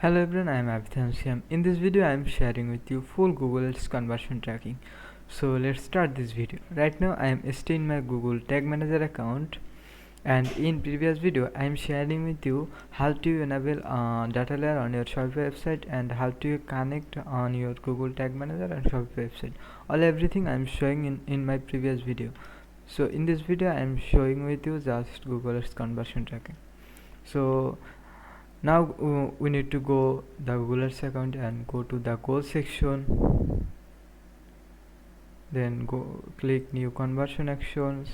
Hello everyone, I am Abid Hasan Siam. In this video, I am sharing with you full Google Ads conversion tracking. So let's start this video. Right now, I am still in my Google Tag Manager account, and in previous video, I am sharing with you how to enable data layer on your Shopify website and how to connect on your Google Tag Manager and Shopify website. All everything I am showing in my previous video. So in this video, I am showing with you just Google Ads conversion tracking. So now we need to go the Google Ads account and go to the goals section, then go click new conversion actions,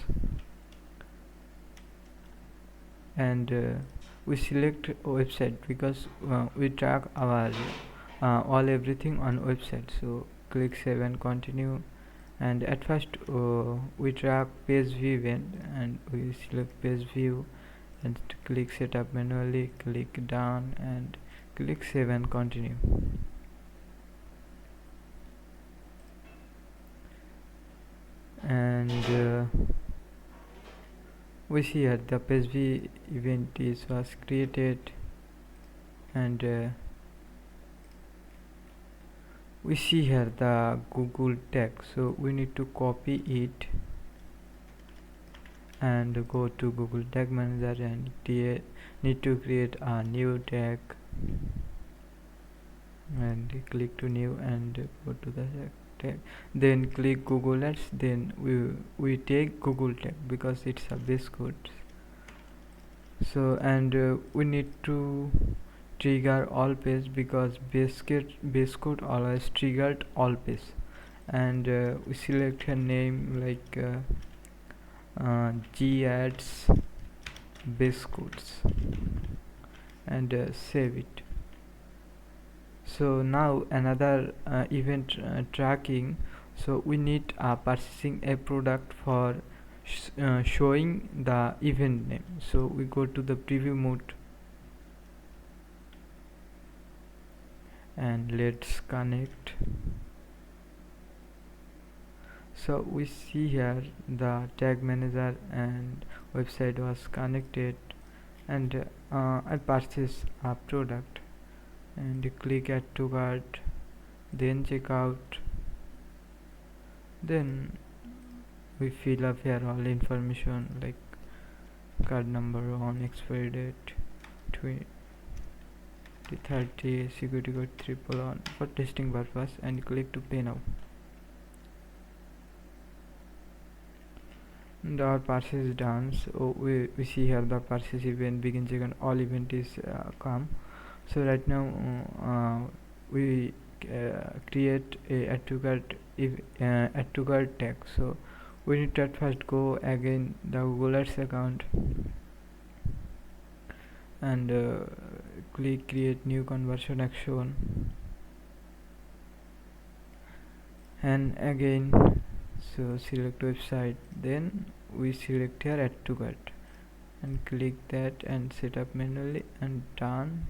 and we select website because we track our all everything on website. So click save and continue, and at first we track page view event and we select page view and click setup manually, click done and click save and continue. And we see here the page view event was created, and we see here the Google tag, so we need to copy it and go to Google Tag Manager and need to create a new tag and click to new and go to the tag, then click Google Ads, then we take Google tag because it's a base code. So and we need to trigger all page because base code always triggered all page, and we select a name like G-Ads base codes and save it. So now another event tracking. So we need purchasing a product for showing the event name. So we go to the preview mode and let's connect. So we see here the tag manager and website was connected, and I purchase a product and click add to cart, then checkout, then we fill up here all information like card number, on expiry date 2030, security code 111 for testing purpose, and click to pay now. And our purchase is done. So we see here the purchase event, begin check, and all event is come. So right now we create a add to cart tag. So we need to at first go again the Google Ads account and click create new conversion action, and again so select website, then we select here add to cart and click that and set up manually and done.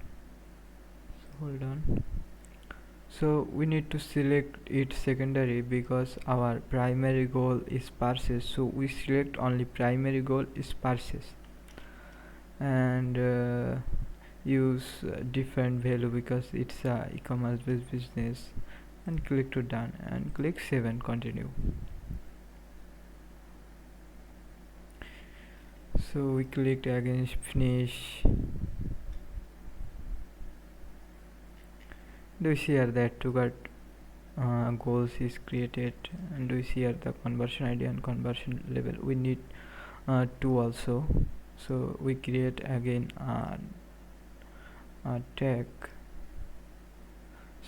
So hold on. So we need to select it secondary because our primary goal is purchase, so we select only primary goal is purchase, and use different value because it's a e-commerce based business, and click to done and click save and continue. So we clicked again finish. Do you see here that to cart goals is created, and do you see here the conversion ID and conversion level? We need two also, so we create again a tag.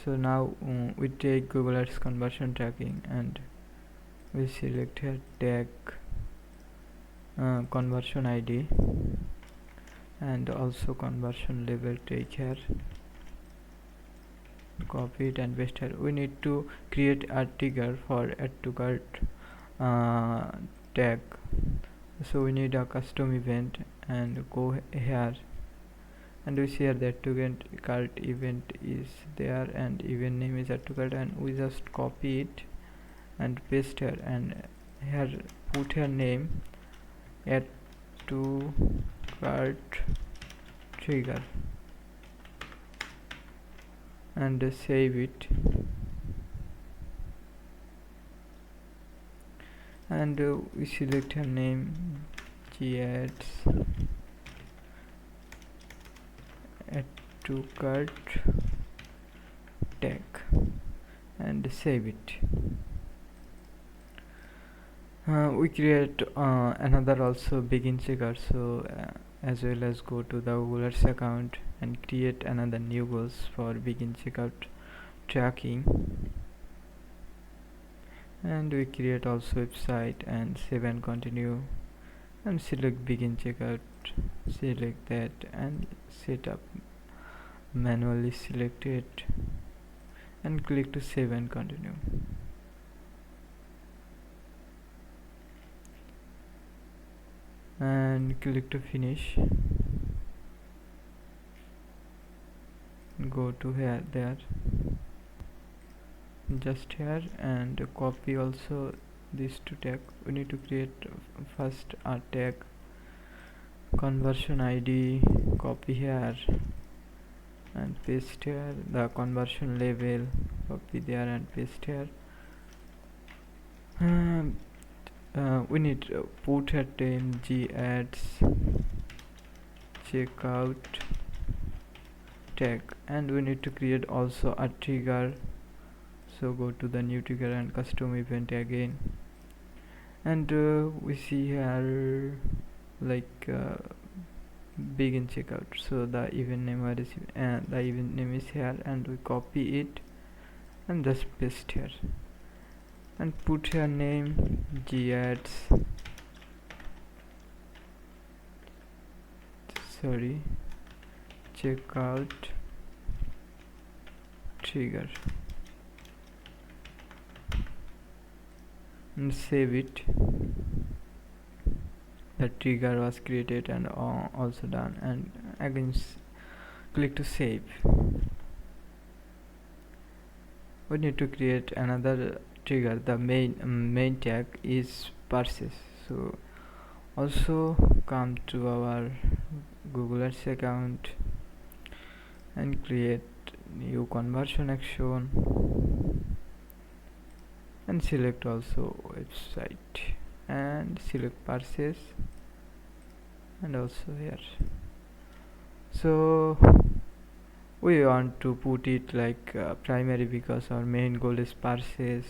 So now we take Google Ads conversion tracking and we select here tag conversion ID and also conversion level, take here, copy it and paste here. We need to create a trigger for add to cart tag, so we need a custom event and go here, and we see here that to cart event is there and event name is add to cart, and we just copy it and paste here, and here put here name add to cart trigger, and save it, and we select her name ads add to cart tag, and save it. We create another also begin checkout, so as well as go to the Google Ads account and create another new goals for begin checkout tracking, and we create also website and save and continue, and select begin checkout, select that and set up, manually select it and click to save and continue. And click to finish, go to here, there, just here, and copy also these two tag. We need to create first a tag conversion ID, copy here and paste here, the conversion level, copy there and paste here. We need to put a name ads checkout tag, and we need to create also a trigger, so go to the new trigger and custom event again, and we see here like begin checkout, so the event name is here, and we copy it and just paste here and put here name ads checkout trigger, and save it. The trigger was created and also done, and again click to save. We need to create another trigger. The main tag is purchase, so also come to our Google Ads account and create new conversion action and select also website and select purchase, and also here. So we want to put it like primary, because our main goal is purchase,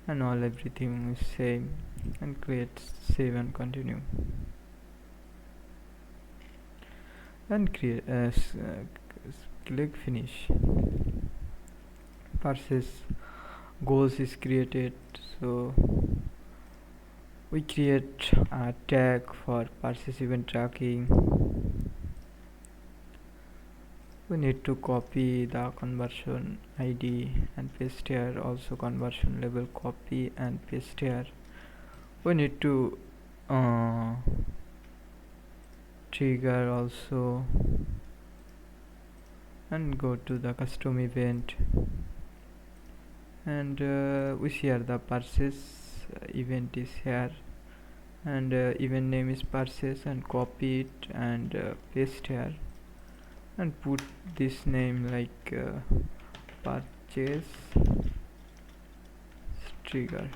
and all everything is same, and create save and continue, and create click finish. Purchase goals is created, so we create a tag for purchase event tracking. We need to copy the conversion ID and paste here, also conversion level, copy and paste here. We need to trigger also, and go to the custom event, and we see here the purchase event is here, and event name is purchase, and copy it and paste here, and put this name like purchase trigger,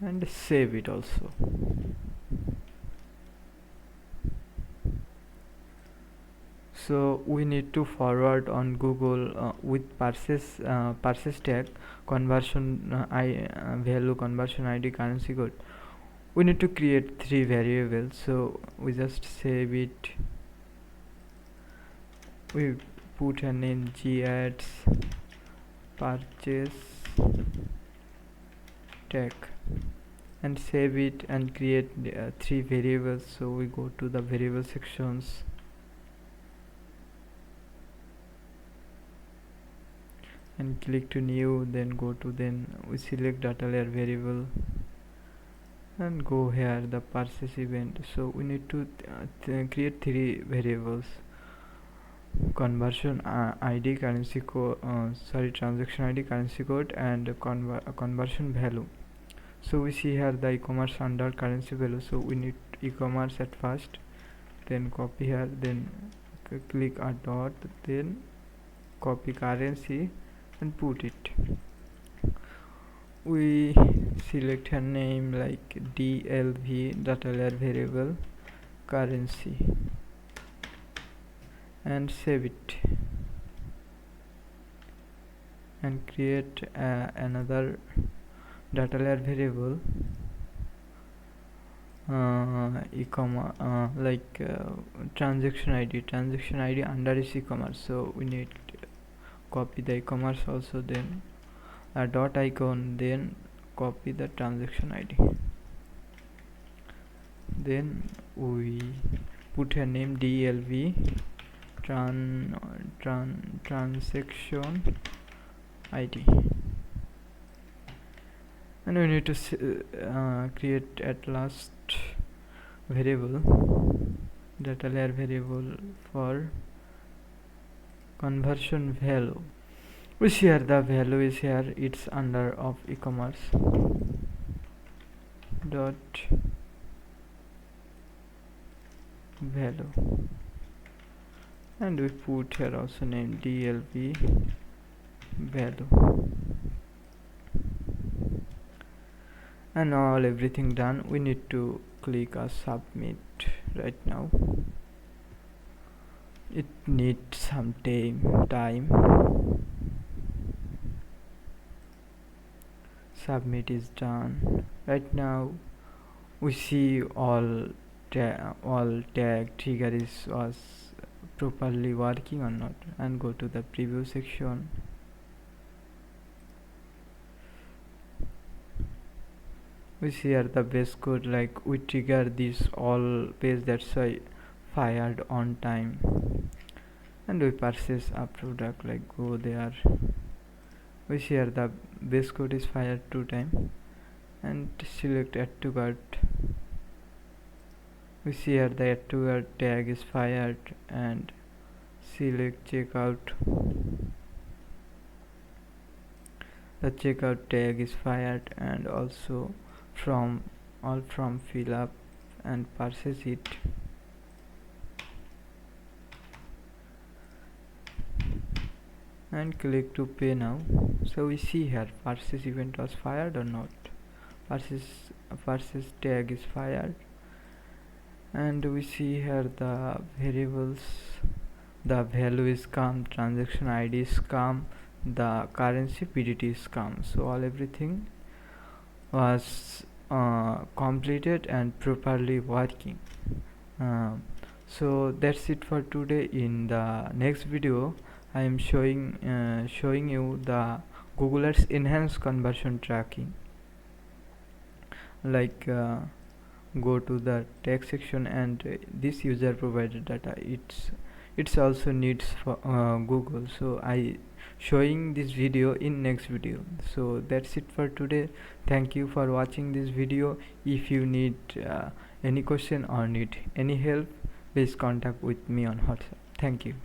and save it also. So we need to forward on Google with purchase tag, conversion value, conversion ID, currency code. We need to create 3 variables, so we just save it. We put a name ads purchase tag and save it, and create 3 variables. So we go to the variable sections and click to new, then go to, then we select data layer variable and go here the purchase event. So we need to create 3 variables: conversion ID, currency code, transaction ID, currency code, and conversion value. So we see here the e-commerce under currency value, so we need e-commerce at first, then copy here, then click a dot, then copy currency and put it. We select a name like DLV, data layer variable currency, and save it, and create another data layer variable transaction ID under is e-commerce, so we need copy the e-commerce also, then a dot icon, then copy the transaction ID, then we put a name DLV transaction ID, and we need to create at last variable, data layer variable for conversion value. We share the value is here, it's under of e-commerce dot value, and we put here also name DLV value, and all everything done. We need to click a submit right now. It needs some time. Submit is done. Right now we see all tag trigger was properly working or not, and go to the preview section. We see here the base code, like we trigger this all page, that's why fired on time, and we purchase a product, like go there. We see here the base code is fired 2 times, and select add to cart. We see here the add to cart tag is fired, and select checkout. The checkout tag is fired, and also from fill up and purchase it. And click to pay now. So we see here purchase event was fired or not. Purchase tag is fired, and we see here the variables, the value is come, transaction ID is come, the currency PDT is come. So all everything was completed and properly working. So that's it for today. In the next video I am showing you the Google Ads enhanced conversion tracking, like go to the text section, and this user provided data, it's also needs for Google, so I showing this video in next video. So that's it for today. Thank you for watching this video. If you need any question or need any help, please contact with me on WhatsApp. Thank you.